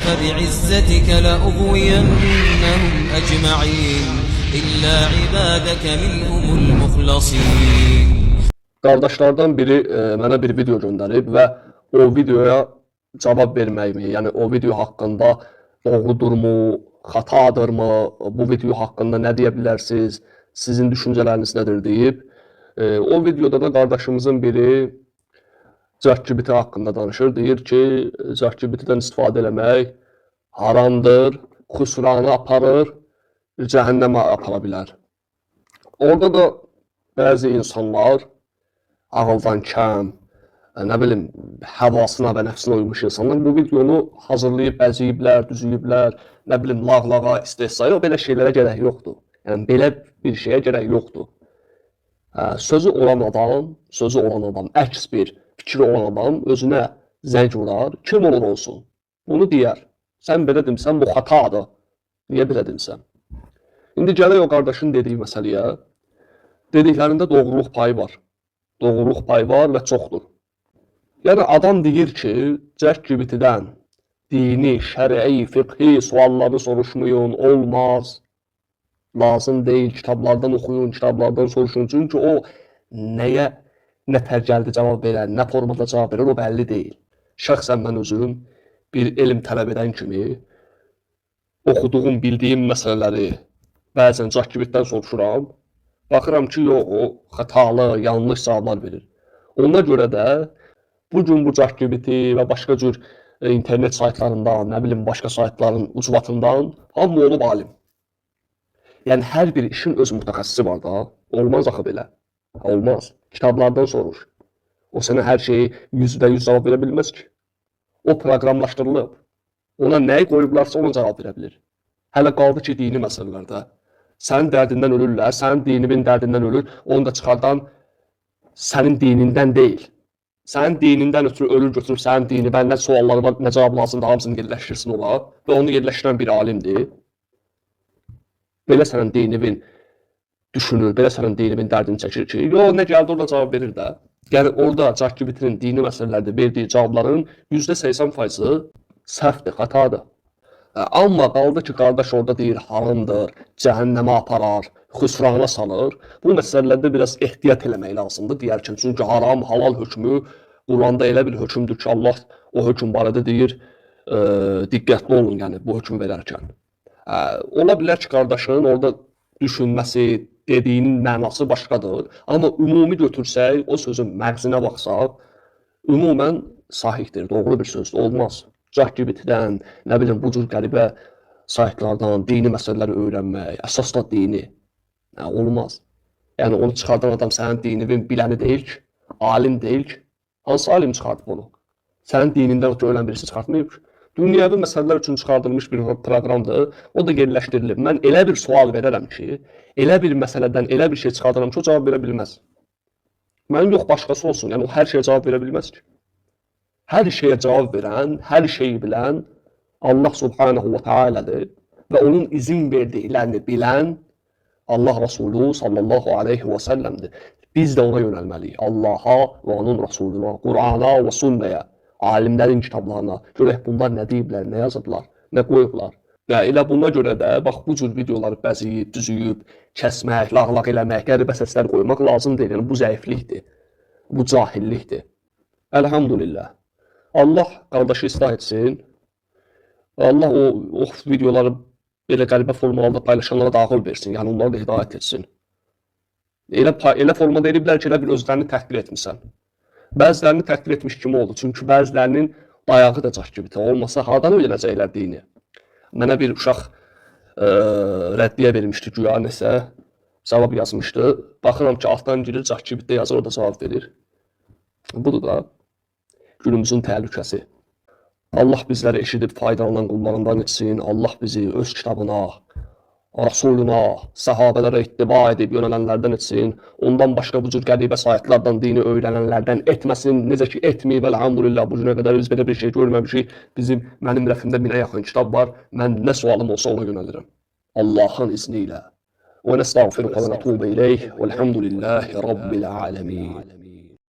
فبعزتك لأغوينهم أجمعين إلا عبادك منهم المخلصين. Qardaşlardan biri mənə bir video göndərib və o videoya cavab verməyimi, yəni o video haqqında doğrudurmu, xatadırmı, bu video haqqında nə deyə bilərsiniz, sizin düşüncələriniz nədir deyib. O videoda da qardaşımızın biri ChatGPT haqqında danışır. Deyir ki, ChatGPT-dən istifadə eləmək haramdır, xüsrana aparır, cəhənnəmə apara bilər. Orada da bəzi insanlar ağıldan kəm, nə bilim, həvasına və nəfsinə uymuş insanlar bu videonu hazırlayıb, bəziyiblər, düzüyüblər, nə bilim, lağlağa, istehzaya, belə şeylərə gərək yoxdur. Yəni, belə bir şeyə gərək yoxdur. Sözü olan adam, əks bir fikri olan adam özünə zəng vurar, kim olur olsun, bunu deyər. Sən belə demsən, bu xatadır, niyə belə demsən? İndi gələk o qardaşın dediyi məsələyə, dediklərində doğruluq payı var. Doğruluq payı var və çoxdur. Yəni, adam deyir ki, ChatGPT-dən dini, şərii, fiqhi sualları soruşmayın, olmaz, lazım deyil, kitablardan oxuyun, kitablardan soruşun. Çünki o nəyə nə tərcəldi cavab verər, nə formada cavab verər, o bəlli deyil. Şəxsən mən özüm bir elm tələb edən kimi oxuduğum, bildiyim məsələləri bəzən ChatGPT-dən soruşuram. Baxıram ki, yox, o xətalı, yanlış cavablar verir. Ona görə də bugün bu ChatGPT və başqa cür internet saytlarından, nə bilim, başqa saytların ucbatından hamı olub alim. Yəni, hər bir işin öz mütəxəssisi var da, olmaz axı belə. Olmaz. Kitablardan soruş. O sənə hər şeyi %100 cavab verə bilməz ki. O proqramlaşdırılıb. Ona nəyi qoyublarsa ona cavab verə bilir. Hələ qaldı ki, dini məsələlərdə. Sənin dərdindən ölürlər, sənin dininin dərdindən ölür, onu da çıxardan sənin dinindən deyil. Sənin dinindən ötürü ölür götürüb sənin dini, nə sualları var, nə cavab lazımdır, hamısını yerləşdirsin ola və onu yerləşdirən bir alimdir. Belə sənin dininin düşünür, belə sənin dininin dərdini çəkir ki, yox, nə gəldi orada cavab verir də. Yəni, orada ChatGPT-nin dini məsələlərdə verdiyi cavabların %80%-i səhvdir, xatadır. Amma qaldı ki, qardaş orada deyir, haramdır, cəhənnəmə aparar, xüsrana salır. Bu məsələlərdə biraz ehtiyat eləmək lazımdır deyərkən. Çünki haram, halal hökmü Quranda elə bir hökmdür ki, Allah o hökm barədə deyir, diqqətli olun, yəni bu hökmü verərkən. Ola bilər ki, qardaşın orada düşünməsi, dediyinin mənası başqadır. Amma ümumi götürsək, o sözün məğzinə baxsaq, ümumən sahihdir, doğru bir sözdür, olmaz. ChatGPT-dən, nə bilim, bu cür qəribə saytlardan dini məsələləri öyrənmək, əsas da dini, olmaz. Yəni, onu çıxardan adam sənin dininin biləni deyil ki, alim deyil ki, hansı alim çıxardıb onu? Sənin dinindən öyrən birisi çıxartmayıb ki. Dünyəvi məsələlər üçün çıxardılmış bir proqramdır, o da yerləşdirilib. Mən elə bir sual verərəm ki, elə bir məsələdən elə bir şey çıxardıram ki, o cavab verə bilməz. Mənim yox, başqası olsun, yəni o hər şeyə cavab verə bilməz ki. Hər şeyə cavab verən, hər şeyi bilən Allah Subhanahu wa Ta'aladır və onun izin verdiklərini bilən Allah Resulü sallallahu aleyhi və səlləmdir. Biz də ona yönəlməliyik. Allaha və onun Resuluna, Qur'ana və sünnəyə, alimlərin kitablarına. Görək bunlar nə deyiblər, nə yazıblar, nə qoyublar. Və elə buna görə də, bax, bu cür videoları bəziyib, düzüyüb, kəsmək, lağlaq eləmək, qəribə səslər qoymaq lazım deyil. Yəni, bu zəiflikdir, bu cahillikdir. Elhamdülillah. Allah qardaşı islah etsin. Allah o videoları belə qəribə formalarda paylaşanlara da ağıl versin. Yəni, onları da hidayət etsin. Elə formada ediblər ki, elə bir özlərini təhqir etmirsən. Bəzilərini təhqir etmiş kimi oldu. Çünki bəzilərinin dayağı da ChatGPT olmasa, hardan öyrənəcəklər dini? Mənə bir uşaq rəddiyə vermişdi, güya nəsə cavab yazmışdı. Baxıram ki, altdan girir, ChatGPT yazır, o da cavab verir. Budur da günümüzün təhlükəsi. Allah bizləri eşidib faydalanan qullarından etsin. Allah bizi öz kitabına, Rasuluna, səhabələrə ittiba edib yönələnlərdən etsin. Ondan başqa bu cür qəribə saytlardan dini öyrənənlərdən etməsin. Necə ki, etməyib, elhamdülillah, bu günə qədər biz belə bir şey görməmişik. Mənim rəfimdə 1000-ə yaxın kitab var. Mən nə sualım olsa ona yönəlirəm. Allahın izni ilə. Və nəstəğfiruka və nətubu ileyh. Vəlhamdülillahi Rabbil aləmin.